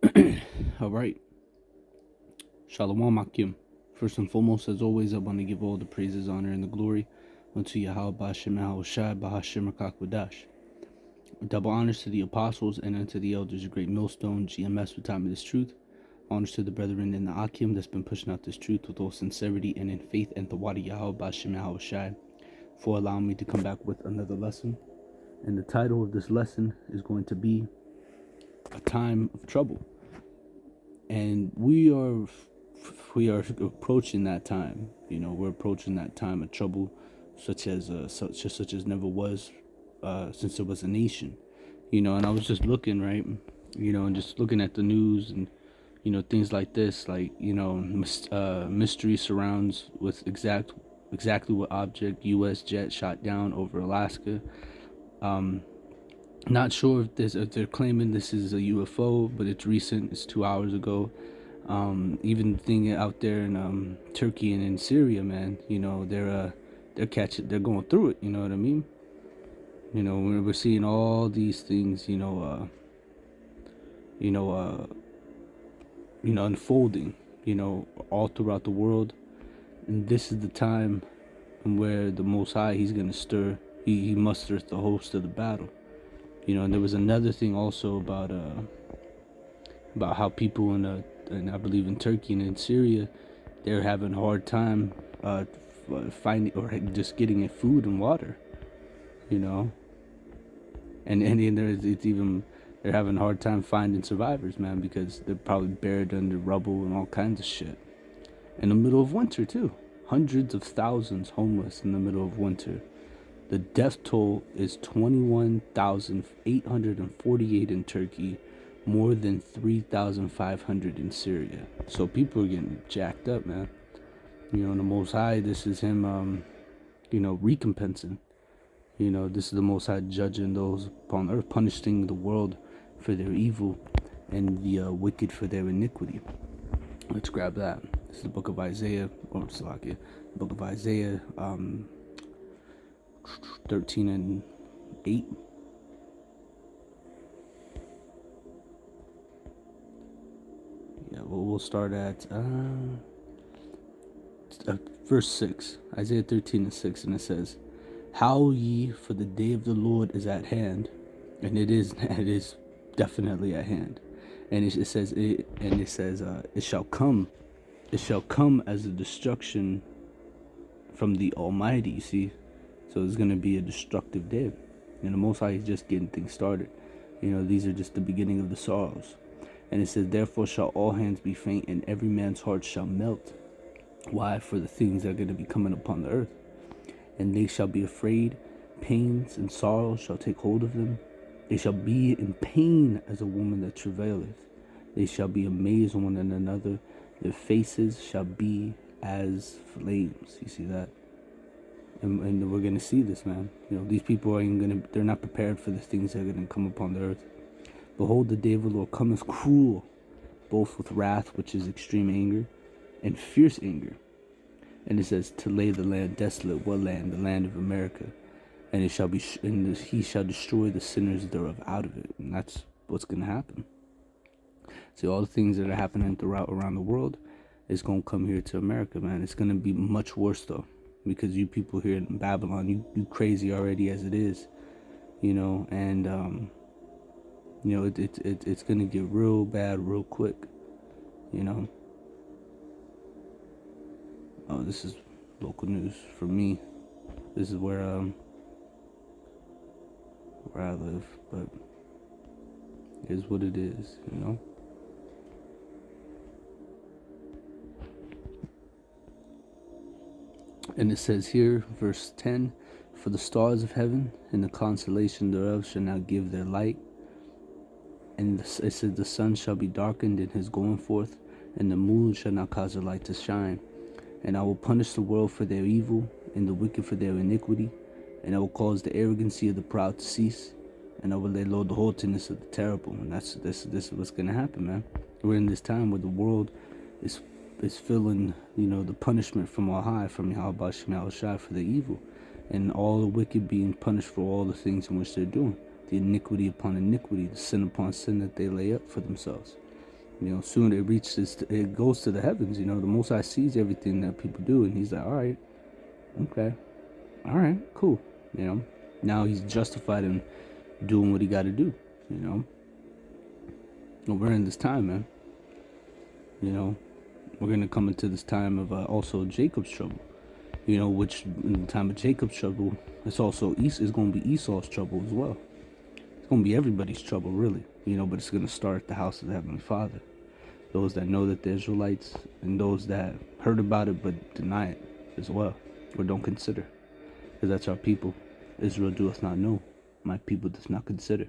All right. Shalom Akim. First and foremost, as always, I want to give all the praises, honor, and the glory unto YAHAWASHI, Bahashim Wadash. Double honors to the apostles and unto the elders of Great Millstone, GMS, for time of this truth. Honors to the brethren in the Akim that's been pushing out this truth with all sincerity and in faith, and the Wadi YAHAWASHI for allowing me to come back with another lesson. And the title of this lesson is going to be A Time of Trouble. And we are approaching that time. We're approaching that time of trouble, such as never was since there was a nation. And I was just looking, right, and just looking at the news and things like this, like mystery surrounds with exactly what object U.S. jet shot down over Alaska. Not sure if they're claiming this is a UFO, but it's recent. It's 2 hours ago. Even the thing out there in Turkey and in Syria, man, they're going through it. You know what I mean? We're seeing all these things, unfolding, all throughout the world, and this is the time where the Most High, he's gonna stir. He musters the host of the battle. And there was another thing also about how people and I believe in Turkey and in Syria, they're having a hard time finding or just getting food and water, and they're having a hard time finding survivors, man, because they're probably buried under rubble and all kinds of shit in the middle of winter too. Hundreds of thousands homeless in the middle of winter. The death toll is 21,848 in Turkey, more than 3,500 in Syria. So people are getting jacked up, man. The Most High, this is him, recompensing. This is the Most High judging those upon earth, punishing the world for their evil and the wicked for their iniquity. Let's grab that. This is the book of Isaiah, or Salakia, the book of Isaiah, 13 and 8. Yeah, we'll start at verse 6. Isaiah 13 and 6, and it says, "Howl ye, for the day of the Lord is at hand," and it is definitely at hand. And it says, it shall come as a destruction from the Almighty. You see. So it's going to be a destructive day. And the Most High is just getting things started. These are just the beginning of the sorrows. And it says, "Therefore shall all hands be faint, and every man's heart shall melt." Why? For the things that are going to be coming upon the earth. "And they shall be afraid, pains and sorrows shall take hold of them. They shall be in pain as a woman that travaileth. They shall be amazed on one another. Their faces shall be as flames." You see that? And we're going to see this, man. These people they're not prepared for the things that are going to come upon the earth. "Behold, the day of the Lord cometh cruel, both with wrath, which is extreme anger, and fierce anger." And it says, "To lay the land desolate." What land? The land of America. "And it shall be, he shall destroy the sinners thereof out of it." And that's what's going to happen. See, all the things that are happening throughout around the world is going to come here to America, man. It's going to be much worse, though. Because you people here in Babylon, you crazy already as it is, and it's gonna get real bad real quick, Oh, this is local news for me. This is where I live, but it is what it is, And it says here, verse 10, "For the stars of heaven and the constellation thereof shall not give their light. And it says, the sun shall be darkened in his going forth, and the moon shall not cause her light to shine. And I will punish the world for their evil, and the wicked for their iniquity. And I will cause the arrogancy of the proud to cease, and I will lay low the haughtiness of the terrible." And this is what's going to happen, man. We're in this time where the world is feeling, the punishment from on high, from YAHAWASHI for the evil, and all the wicked being punished for all the things in which they're doing, the iniquity upon iniquity, the sin upon sin that they lay up for themselves. Soon it goes to the heavens. The Most High sees everything that people do, and he's like, all right, okay, all right, cool. Now he's justified in doing what he got to do. We're in this time, man. We're gonna come into this time of also Jacob's trouble. Which in the time of Jacob's trouble, it's going to be Esau's trouble as well. It's going to be everybody's trouble, really. But it's going to start at the house of the Heavenly Father. Those that know that they're Israelites, and those that heard about it but deny it as well, or don't consider, because that's our people. Israel doeth not know, my people does not consider.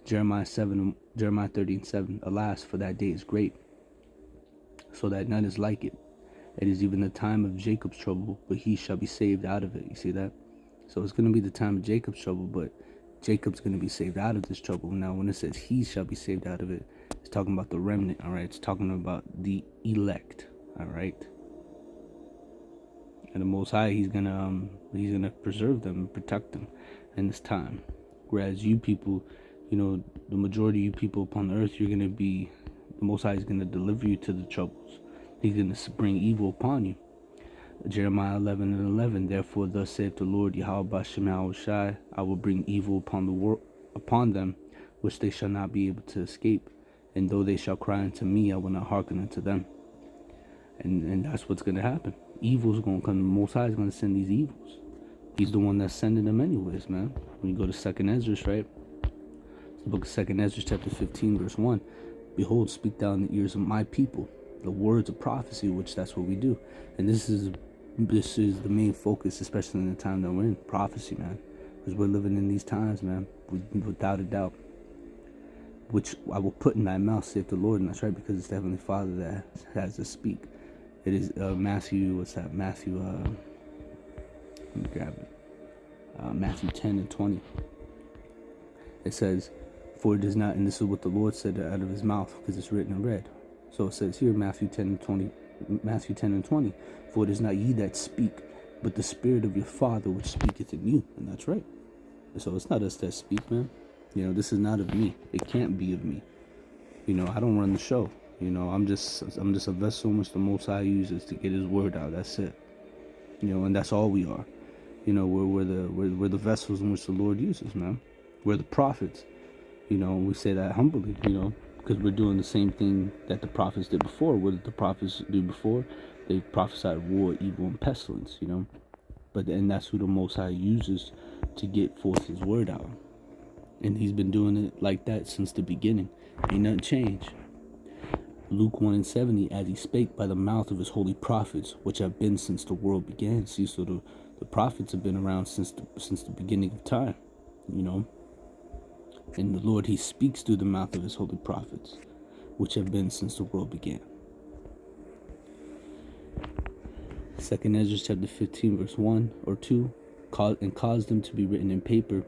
Jeremiah 13:7. Alas, for that day is great, so that none is like it. It is even the time of Jacob's trouble, but he shall be saved out of it. You see that? So it's going to be the time of Jacob's trouble, but Jacob's going to be saved out of this trouble. Now, when it says he shall be saved out of it, it's talking about the remnant, all right? It's talking about the elect, all right? And the Most High, he's gonna preserve them and protect them in this time. Whereas you people, the majority of you people upon the earth, the Most High is going to deliver you to the troubles. He's going to bring evil upon you. Jeremiah 11:11. Therefore, thus saith the Lord, YAHAWASHI, I will bring evil upon them, which they shall not be able to escape. And though they shall cry unto me, I will not hearken unto them. And that's what's going to happen. Evil's going to come. The Most High is going to send these evils. He's the one that's sending them anyways, man. When you go to 2nd Ezra, right? It's the book of 2nd Ezra, chapter 15, verse 1. Behold, speak thou in the ears of my people the words of prophecy, which that's what we do. And this is the main focus, especially in the time that we're in, prophecy, man, because we're living in these times, man, without a doubt. Which I will put in thy mouth, saith the Lord. And that's right, because it's the Heavenly Father that has to speak. It is Matthew, what's that? Matthew, let me grab it. Matthew 10:20. It says, for it is not, and this is what the Lord said out of his mouth, because it's written in red. So it says here, Matthew 10:20, for it is not ye that speak, but the Spirit of your Father which speaketh in you. And that's right. So it's not us that speak, man. This is not of me. It can't be of me. I don't run the show. I'm just a vessel in which the Most High uses to get his word out. That's it. And that's all we are. We're the vessels in which the Lord uses, man. We're the prophets. We say that humbly, because we're doing the same thing that the prophets did before. What did the prophets do before? They prophesied war, evil, and pestilence, and that's who the Most High uses to get forth his word out. And he's been doing it like that since the beginning. Ain't nothing changed. Luke 1:70, as he spake by the mouth of his holy prophets, which have been since the world began. See, so the prophets have been around since the beginning of time, And the Lord, he speaks through the mouth of his holy prophets, which have been since the world began. 2nd Ezra chapter 15, verse 1 or 2, and cause them to be written in paper,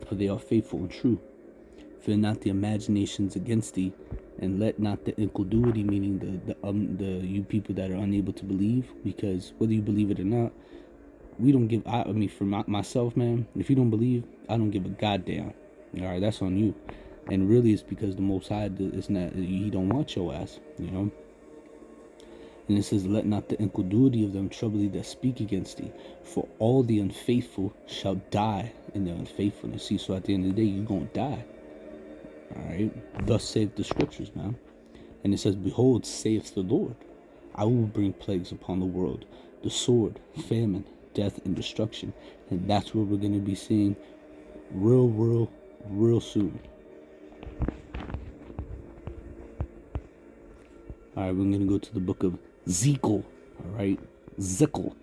for they are faithful and true. Fear not the imaginations against thee, and let not the incredulity, meaning the you people that are unable to believe, because whether you believe it or not, we don't give. For myself, man, if you don't believe, I don't give a goddamn. All right, that's on you. And really, it's because the Most High is not. He don't want your ass, And it says, let not the incredulity of them trouble thee that speak against thee, for all the unfaithful shall die in their unfaithfulness. See, so at the end of the day, you're gonna die. All right. Thus saith the scriptures, man. And it says, behold, saith the Lord, I will bring plagues upon the world, the sword, famine, death, and destruction. And that's what we're going to be seeing real soon. All right, we're going to go to the book of Ezekiel. All right, Ezekiel.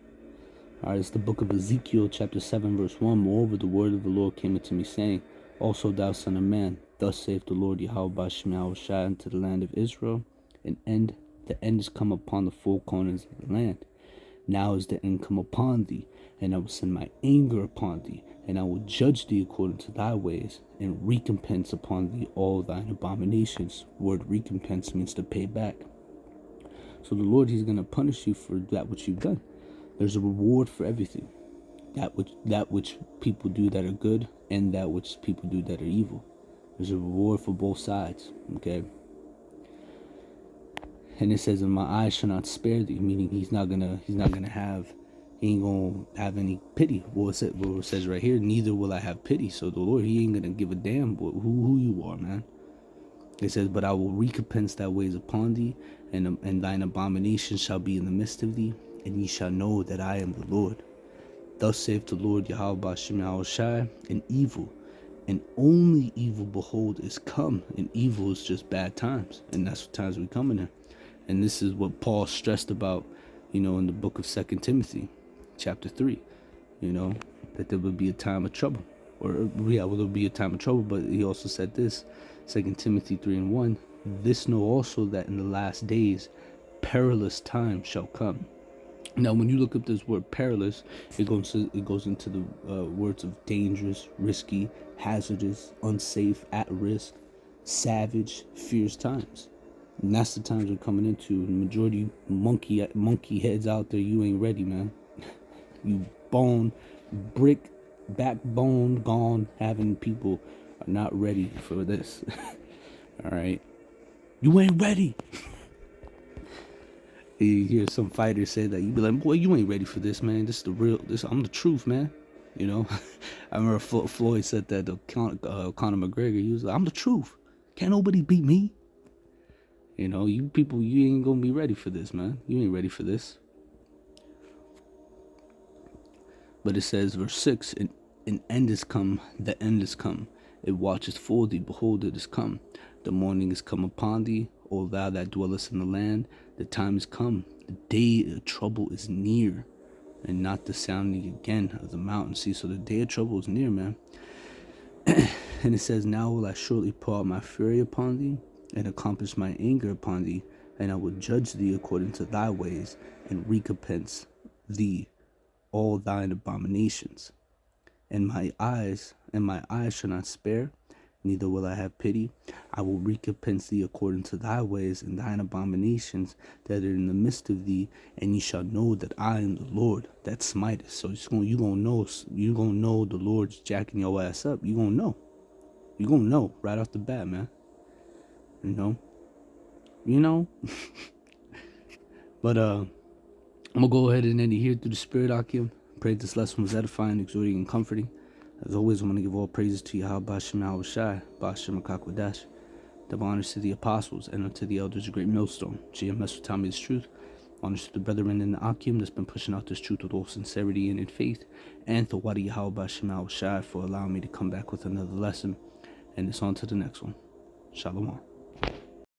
All right, it's the book of Ezekiel, chapter 7, verse 1. Moreover, the word of the Lord came unto me, saying, also, thou son of man, thus saith the Lord YAHAWASHI unto the land of Israel, the end is come upon the four corners of the land. Now is the end come upon thee, and I will send my anger upon thee, and I will judge thee according to thy ways, and recompense upon thee all thine abominations. Word recompense means to pay back. So the Lord, he's going to punish you for that which you've done. There's a reward for everything. That which people do that are good, and that which people do that are evil. There's a reward for both sides. Okay. And it says, "And my eyes shall not spare thee," meaning he ain't gonna have any pity. Well, it says right here, "Neither will I have pity." So the Lord, he ain't gonna give a damn who you are, man. It says, "But I will recompense thy ways upon thee, and thine abominations shall be in the midst of thee, and ye shall know that I am the Lord. Thus saith the Lord YAHAWASHI, and evil, and only evil, behold, is come." And evil is just bad times, and that's what times we coming in. And this is what Paul stressed about, in the book of 2 Timothy, chapter 3, that there would be a time of trouble. There will be a time of trouble, but he also said this, 2 Timothy 3:1, "This know also that in the last days perilous times shall come." Now, when you look up this word perilous, it goes into the words of dangerous, risky, hazardous, unsafe, at risk, savage, fierce times. And that's the times we're coming into. The majority monkey heads out there, you ain't ready, man. You brick, backbone gone, having people are not ready for this. All right, you ain't ready. You hear some fighters say that, you be like, "Boy, you ain't ready for this, man. This is the real. I'm the truth, man." I remember Floyd said that to Conor McGregor. He was like, "I'm the truth. Can't nobody beat me." You people, you ain't gonna be ready for this, man. You ain't ready for this. But it says, verse 6, "An end is come, the end is come. It watcheth for thee, behold, it is come. The morning is come upon thee, O thou that dwellest in the land. The time is come, the day of trouble is near, and not the sounding again of the mountain." See, so the day of trouble is near, man. And it says, "Now will I surely pour out my fury upon thee, and accomplish my anger upon thee, and I will judge thee according to thy ways, and recompense thee all thine abominations. And my eyes shall not spare, neither will I have pity. I will recompense thee according to thy ways, and thine abominations that are in the midst of thee, and ye shall know that I am the Lord that smiteth." So you gonna know the Lord's jacking your ass up. You gonna know right off the bat, man. But I'm gonna go ahead and end it here through the Spirit, Akim. Pray this lesson was edifying, exhorting, and comforting. As always, I'm gonna give all praises to YAHAWASHI, Bashim Akakwadash. Double honors to the apostles and unto the elders of Great Millstone. GMS will tell me this truth. Honors to the brethren in the Akim that's been pushing out this truth with all sincerity and in faith. And to Wadi YAHAWASHI for allowing me to come back with another lesson. And it's on to the next one. Shalom.